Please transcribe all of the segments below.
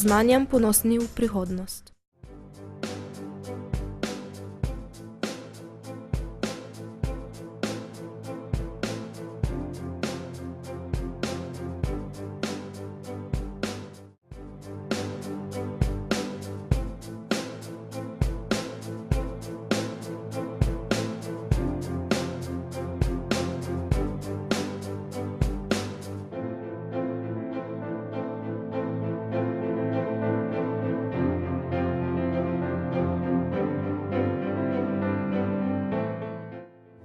znanjem ponosni v prihodnost.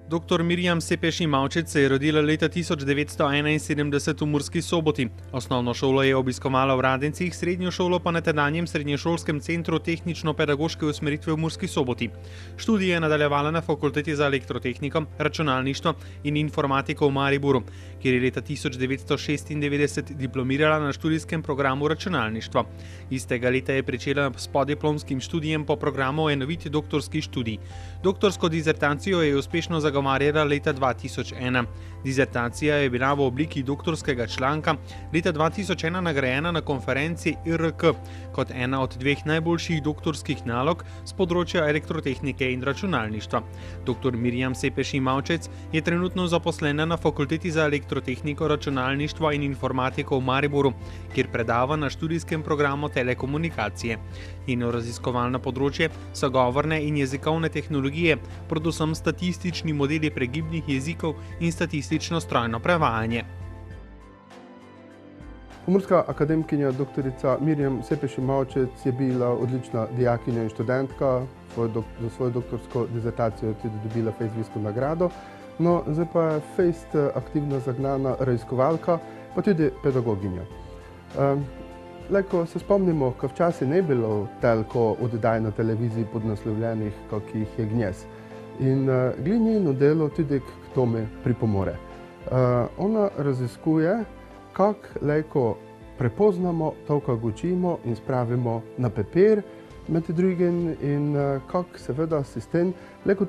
Dr. Mirjam Sepeš-Imavčec se je rodila leta 1971 v Murski Soboti. Osnovno šolo je obiskovala v Radencih, srednjo šolo pa na tedanjem srednješolskem centru tehnično-pedagoške usmeritve v Murski Soboti. Študij je nadaljevala na fakulteti za elektrotehniko, računalništvo in informatiko v Mariboru, kjer je leta 1996 diplomirala na študijskem programu računalništvo. Istega leta je pričela s podiplomskim študijem po programu enovit doktorski študij. Doktorsko dizertacijo je uspešno zagovarjala leta 2001. Dizertacija je bila v obliki doktorskega članka leta 2001 nagrajena na konferenci IRK kot ena od dveh najboljših doktorskih nalog z področja elektrotehnike in računalništva. Dr. Mirjam Sepeš-Imavčec je trenutno zaposlena na fakulteti za elektrotehniko, računalništvo in informatiko v Mariboru, kjer predava na študijskem programu telekomunikacije. Njeno raziskovalno področje so govorne in jezikovne tehnologije, predvsem statistični modeli pregibnih jezikov in statistično strojno prevajanje. Pomurska akademkinja dr. Mirjam Sepeš-Imavčec je bila odlična dijakinja in študentka, za svojo doktorsko dizertacijo je tudi dobila Fejstvijsko nagrado, no zdaj pa je fejst aktivno zagnana raziskovalka, pa tudi pedagoginja. Ko se spomnimo, ko včasih ne bilo toliko oddaj na televiziji podnaslovljenih, kakih je gnjez. In njeno delo tudi k tome pripomore. Ona raziskuje, kako prepoznamo to, kar učimo in spravimo na papir, med drugim, in kako seveda sistem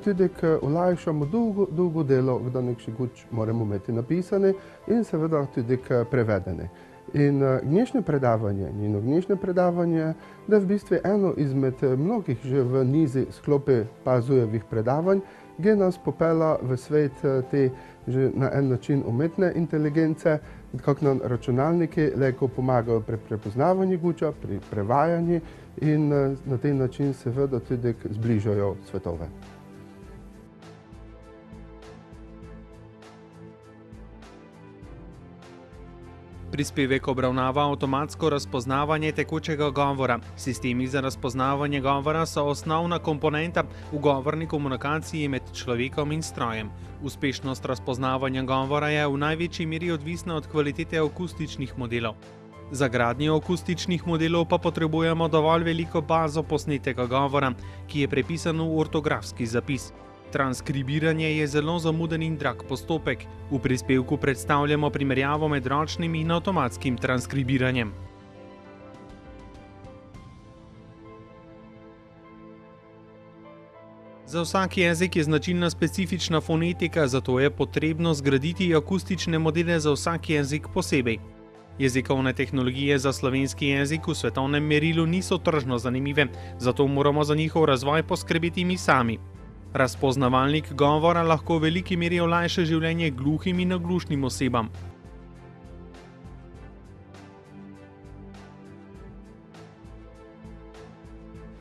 tudi olajšamo dolgo delo, kdo nekši guč moramo imeti napisane in seveda tudi prevedene. In njeno predavanje, da je v bistvu eno izmed mnogih že v nizi sklopi Pazujevih predavanj, ki nas popela v svet te že na en način umetne inteligence, kako nam računalniki lahko pomagajo pri prepoznavanju guča, pri prevajanju in na tej način seveda tudi zbližajo svetove. Prispevek obravnava avtomatsko razpoznavanje tekočega govora. Sistemi za razpoznavanje govora so osnovna komponenta v govorni komunikaciji med človekom in strojem. Uspešnost razpoznavanja govora je v največji meri odvisna od kvalitete akustičnih modelov. Za gradnjo akustičnih modelov pa potrebujemo dovolj veliko bazo posnetega govora, ki je prepisan v ortografski zapis. Transkribiranje je zelo zamuden in drag postopek. V prispevku predstavljamo primerjavo med ročnim in avtomatskim transkribiranjem. Za vsak jezik je značilna specifična fonetika, zato je potrebno zgraditi akustične modele za vsak jezik posebej. Jezikovne tehnologije za slovenski jezik v svetovnem merilu niso tržno zanimive, zato moramo za njihov razvoj poskrbeti mi sami. Razpoznavalnik govora lahko v veliki meri olajša življenje gluhim in naglušnim osebam.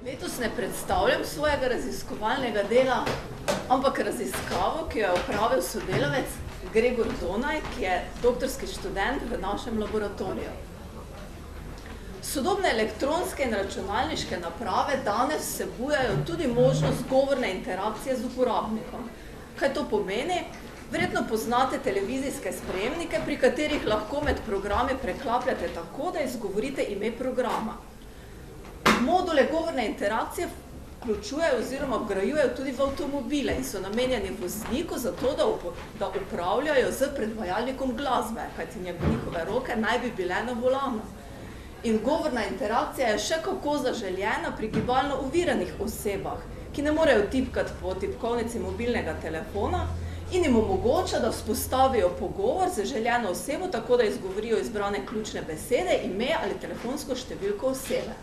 Letos ne predstavljam svojega raziskovalnega dela, ampak raziskavo, ki jo je opravil sodelavec Gregor Donaj, ki je doktorski študent v našem laboratoriju. Sodobne elektronske in računalniške naprave danes vsebujejo tudi možnost govorne interakcije z uporabnikom. Kaj to pomeni? Verjetno poznate televizijske sprejemnike, pri katerih lahko med programi preklapljate tako, da izgovorite ime programa. Module govorne interakcije vključujejo oziroma vgrajujejo tudi v avtomobile in so namenjeni vozniku za to, da upravljajo z predvajalnikom glasbe, kajti njihove roke naj bi bile na volanu. In govorna interakcija je še kako zaželjena pri gibalno oviranih osebah, ki ne morejo tipkati po tipkovnici mobilnega telefona in jim omogoča, da vzpostavijo pogovor z željeno osebo, tako da izgovorijo izbrane ključne besede, ime ali telefonsko številko osebe.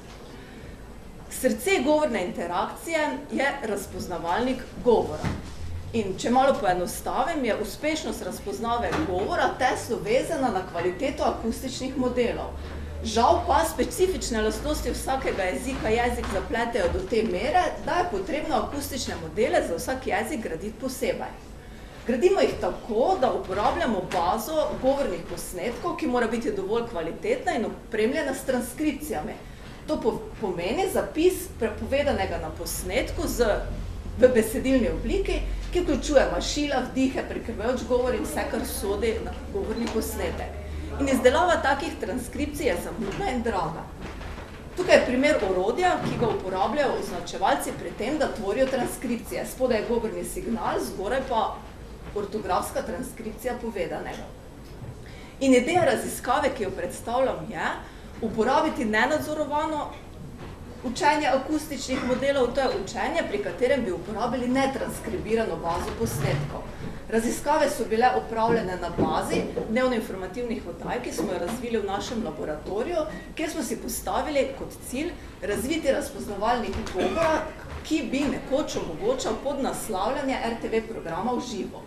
Srce govorne interakcije je razpoznavalnik govora. In če malo poenostavim, je uspešnost razpoznave govora tesno vezana na kvaliteto akustičnih modelov. Žal pa specifične lastnosti vsakega jezika jezik zapletejo do te mere, da je potrebno akustične modele za vsak jezik graditi posebej. Gradimo jih tako, da uporabljamo bazo govornih posnetkov, ki mora biti dovolj kvalitetna in opremljena s transkripcijami. To pomeni zapis povedanega na posnetku v besedilni obliki, ki vključuje mašila, vdihe, prikrivajoč govor in vse, kar sodi na govorni posnetek. In izdelava takih transkripcij je zamudna in draga. Tukaj je primer orodja, ki ga uporabljajo označevalci pri tem, da tvorijo transkripcije. Spodaj je govorni signal, zgoraj pa ortografska transkripcija povedanega. In ideja raziskave, ki jo predstavljam, je uporabiti nenadzorovano učenje akustičnih modelov, to je učenje, pri katerem bi uporabili netranskribirano bazo posnetkov. Raziskave so bile opravljene na bazi dnevno-informativnih oddaj, ki smo jo razvili v našem laboratoriju, kjer smo si postavili kot cilj razviti razpoznavalnik govora, ki bi nekoč omogočal podnaslavljanje RTV programa v živo.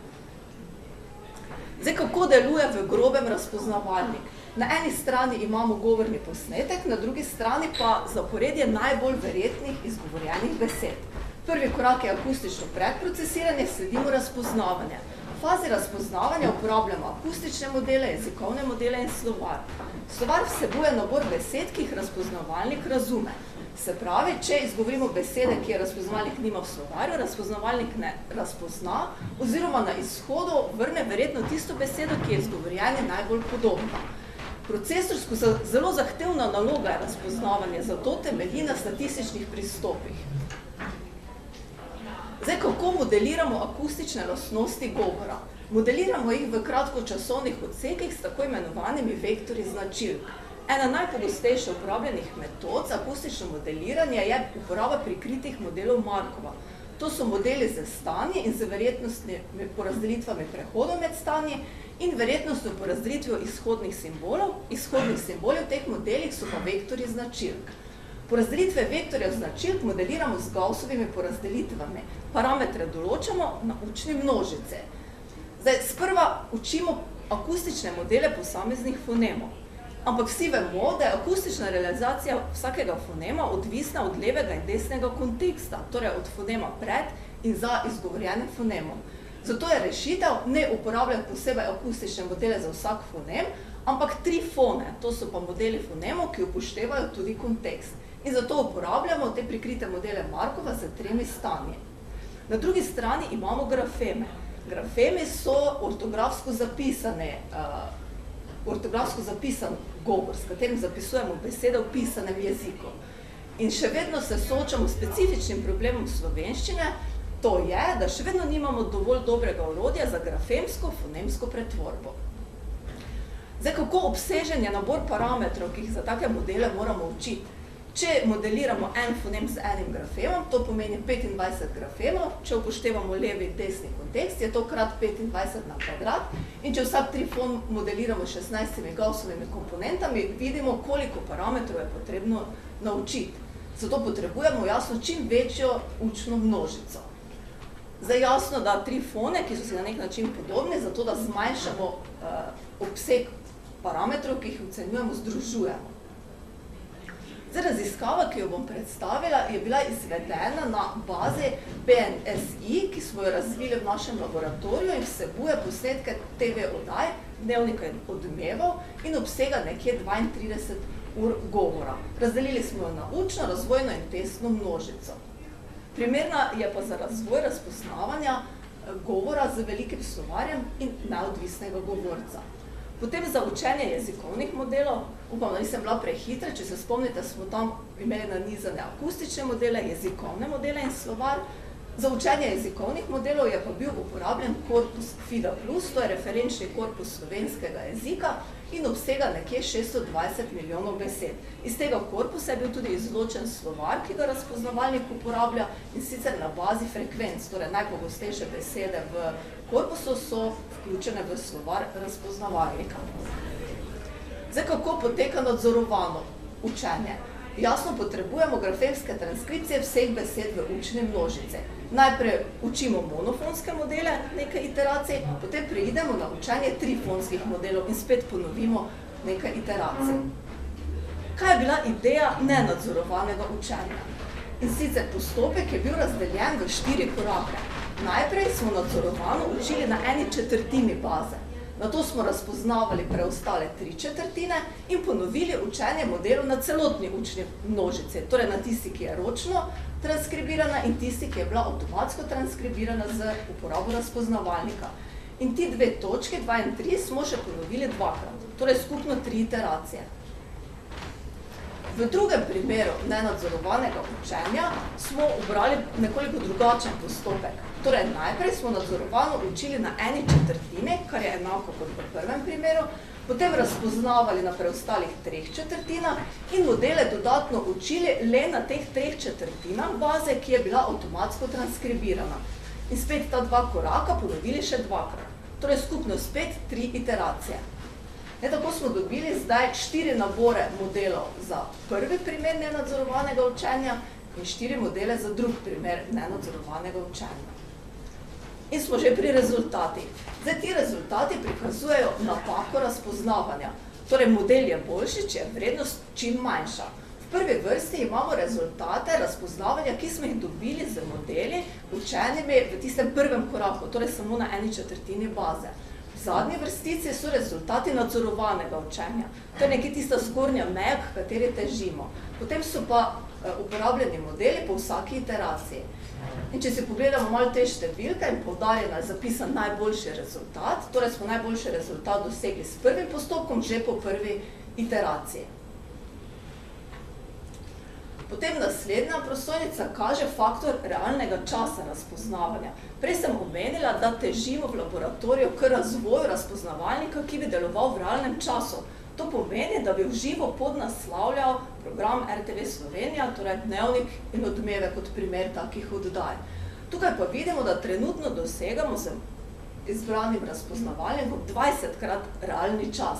Zdaj, kako deluje v grobem razpoznavalnik? Na eni strani imamo govorni posnetek, na drugi strani pa zaporedje najbolj verjetnih izgovorjenih besed. Prvi korak je akustično predprocesiranje, sledimo razpoznavanje. V fazi razpoznavanja uporabljamo akustične modele, jezikovne modele in slovar. Slovar vsebuje nabor besed, ki jih razpoznavalnik razume. Se pravi, če izgovorimo besede, ki je razpoznavalnik nima v slovarju, razpoznavalnik ne razpozna, oziroma na izhodu vrne verjetno tisto besedo, ki je izgovorjeni najbolj podobna. Procesorsko zelo zahtevna naloga je razpoznavanje, zato temelji na statističnih pristopih. Zdaj, kako modeliramo akustične lastnosti govora? Modeliramo jih v kratkočasovnih odsekih s tako imenovanimi vektorji značilk. Ena najpogostejše uporabljenih metod za akustično modeliranje je uporaba prikritih modelov Markova. To so modeli z stanji in z verjetnostnimi porazdelitvami prehodov med stanji in verjetnostno porazdelitvijo izhodnih simbolov. Izhodnih simbolov v teh modelih so pa vektorji značilk. Porazdelitve vektorjev značilk modeliramo z Gaussovimi porazdelitvami. Parametre določamo na učni množice. Zdaj, sprva učimo akustične modele posameznih fonemov. Ampak vsi vemo, da je akustična realizacija vsakega fonema odvisna od levega in desnega konteksta, torej od fonema pred in za izgovorjenim fonemom. Zato je rešitev ne uporabljati posebej akustične modele za vsak fonem, ampak 3 fone, to so pa modeli fonemov, ki upoštevajo tudi kontekst. In zato uporabljamo te prikrite modele Markova z 3 stanji. Na drugi strani imamo grafeme. Grafemi so ortografsko zapisan govor, s katerim zapisujemo besede v pisanem jeziku. In še vedno se soočamo s specifičnim problemom slovenščine, to je, da še vedno nimamo dovolj dobrega orodja za grafemsko-fonemsko pretvorbo. Zdaj, kako obsežen je nabor parametrov, ki jih za take modele moramo učiti? Če modeliramo en fonem z enim grafemom, to pomeni 25 grafemov, če upoštevamo levi in desni kontekst, je to krat 25 na kvadrat, in če vsak 3 fon modeliramo 16 Gaussovimi komponentami, vidimo, koliko parametrov je potrebno naučiti. Zato potrebujemo jasno čim večjo učno množico. Zdaj jasno, da 3 fone, ki so si na nek način podobni, zato da zmanjšamo obseg parametrov, ki jih ocenjujemo, združujemo. Zdaj, raziskava, ki jo bom predstavila, je bila izvedena na bazi PNSI, ki smo jo razvili v našem laboratoriju in vsebuje posnetke TV oddaj, dnevnika in odmevov in obsega nekje 32 ur govora. Razdelili smo jo na učno, razvojno in testno množico. Primerna je pa za razvoj razpoznavanja govora z velikim slovarjem in neodvisnega govorca. Potem za učenje jezikovnih modelov, upam, da nisem bila prehitra, če se spomnite, smo tam imeli nanizane akustične modele, jezikovne modele in slovar. Za učenje jezikovnih modelov je pa bil uporabljen korpus FIDA+, to je referenčni korpus slovenskega jezika in obsega nekje 620 milijonov besed. Iz tega korpusa je bil tudi izločen slovar, ki ga razpoznavalnik uporablja in sicer na bazi frekvenc, torej najpogostejše besede v korpusu so vključene v slovar razpoznavalnika. Zdaj, kako poteka nadzorovano učenje? Jasno, potrebujemo grafemske transkripcije vseh besed v učni množici. Najprej učimo monofonske modele, nekaj iteracij, potem preidemo na učenje trifonskih modelov in spet ponovimo nekaj iteracij. Kaj je bila ideja nenadzorovanega učenja? In sicer postopek je bil razdeljen v 4 korake. Najprej smo nadzorovano učili na 1/4 baze. Nato smo razpoznavali preostale 3/4 in ponovili učenje modelov na celotni učni množici, torej na tisti, ki je ročno transkribirana in tisti, ki je bila avtomatsko transkribirana z uporabo razpoznavalnika. In ti 2 točke, 2 in 3, smo še ponovili 2-krat, torej skupno 3 iteracije. V drugem primeru nenadzorovanega učenja smo ubrali nekoliko drugačen postopek. Torej, najprej smo nadzorovano učili na 1/4, kar je enako kot v prvem primeru, potem razpoznavali na preostalih 3/4 in modele dodatno učili le na teh 3/4 baze, ki je bila avtomatsko transkribirana. In spet ta 2 koraka ponovili še 2-krat. Torej, skupno spet 3 iteracije. Tako smo dobili zdaj 4 nabore modelov za prvi primer nenadzorovanega učenja in 4 modele za drug primer nenadzorovanega učenja. In smo že pri rezultatih. Zdaj, ti rezultati prikazujejo napako razpoznavanja. Torej, model je boljši, če je vrednost čim manjša. V prvi vrsti imamo rezultate razpoznavanja, ki smo jih dobili z modeli učenimi v tistem prvem koraku, torej samo na 1/4 baze. V zadnji vrstici so rezultati nadzorovanega učenja. To je nekje tista zgornja meja, k kateri težimo. Potem so pa uporabljeni modeli po vsaki iteraciji. In če si pogledamo malo te številke in poudarjeno je zapisan najboljši rezultat, torej smo najboljši rezultat dosegli s prvim postopkom že po prvi iteraciji. Potem naslednja prosojnica kaže faktor realnega časa razpoznavanja. Prej sem omenila, da težimo v laboratoriju k razvoju razpoznavalnika, ki bi deloval v realnem času. To pomeni, da bi v živo podnaslavljal program RTV Slovenija, torej Dnevnik in Odmeve kot primer takih oddaj. Tukaj pa vidimo, da trenutno dosegamo z izbranim razpoznavalnikom 20-krat realni čas.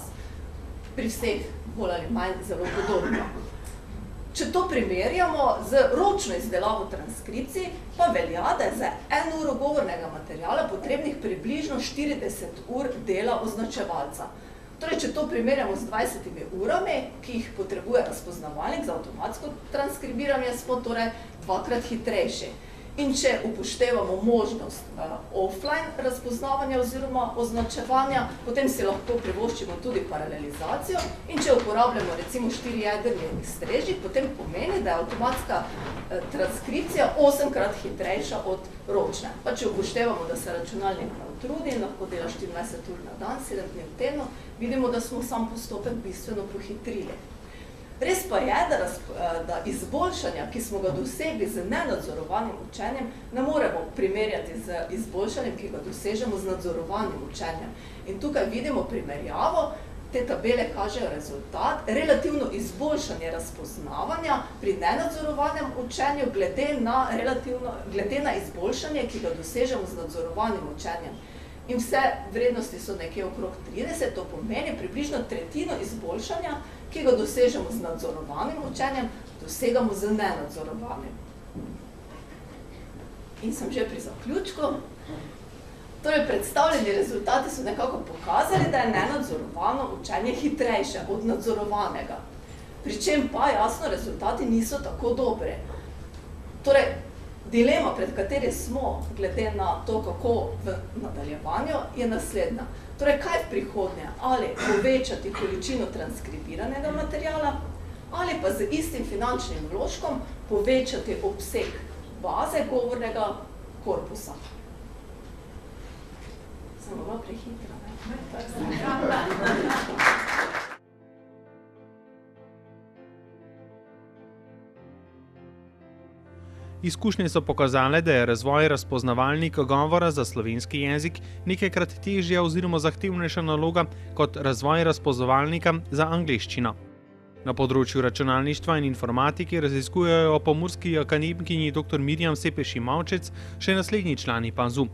Pri vseh bolj ali manj zelo podobno. Če to primerjamo z ročno izdelavo transkripcij, pa velja, da je za 1 uro govornega materiala potrebnih približno 40 ur dela označevalca. Torej, če to primerjamo z 20 urami, ki jih potrebuje razpoznavalnik za avtomatsko transkribiranje, smo torej 2-krat hitrejši. In če upoštevamo možnost offline razpoznavanja oziroma označevanja, potem si lahko privoščimo tudi paralelizacijo in če uporabljamo recimo 4-jedrni strežnik, potem pomeni, da je avtomatska transkripcija 8-krat hitrejša od ročne. Pa če upoštevamo, da se računalnik utrudi in lahko dela 24 ur na dan, 7 dni v tednu, vidimo, da smo sam postopek bistveno pohitrili. Res pa je, da izboljšanja, ki smo ga dosegli z nenadzorovanim učenjem, ne moremo primerjati z izboljšanjem, ki ga dosežemo z nadzorovanim učenjem. In tukaj vidimo primerjavo, te tabele kažejo rezultat, relativno izboljšanje razpoznavanja pri nenadzorovanem učenju glede na izboljšanje, ki ga dosežemo z nadzorovanim učenjem. In vse vrednosti so nekje okrog 30, to pomeni približno tretjino izboljšanja, ki ga dosežemo z nadzorovanim učenjem, dosegamo z nenadzorovanim. In sem že pri zaključku. Torej, predstavljeni rezultati so nekako pokazali, da je nenadzorovano učenje hitrejše od nadzorovanega. Pričem pa, jasno, rezultati niso tako dobri. Torej, dilema, pred kateri smo, glede na to, kako v nadaljevanju, je naslednja. Torej, kaj v prihodnje? Ali povečati količino transkribiranega materiala, ali pa z istim finančnim vložkom povečati obseg baze govornega korpusa. Sem bila prehitra, ne? Izkušnje so pokazale, da je razvoj razpoznavalnika govora za slovenski jezik nekajkrat težja oziroma zahtevnejša naloga kot razvoj razpoznavalnika za angleščino. Na področju računalništva in informatike raziskujejo pomurski akademkinji dr. Mirjam Sepeši Mavčec še naslednji člani PAZU: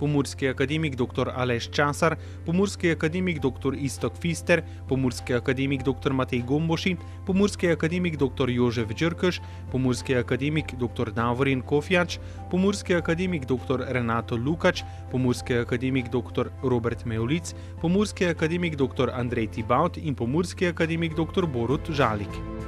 pomurski akademik dr. Aleš Časar, pomurski akademik dr. Iztok Fister, pomurski akademik dr. Matej Gomboši, pomurski akademik dr. Jožef Đrkeš, pomurski akademik dr. Davorin Kofjač, pomurski akademik dr. Renato Lukač, pomurski akademik dr. Robert Mevlic, pomurski akademik dr. Andrej Tibavt in pomurski akademik dr. Borut Žalik.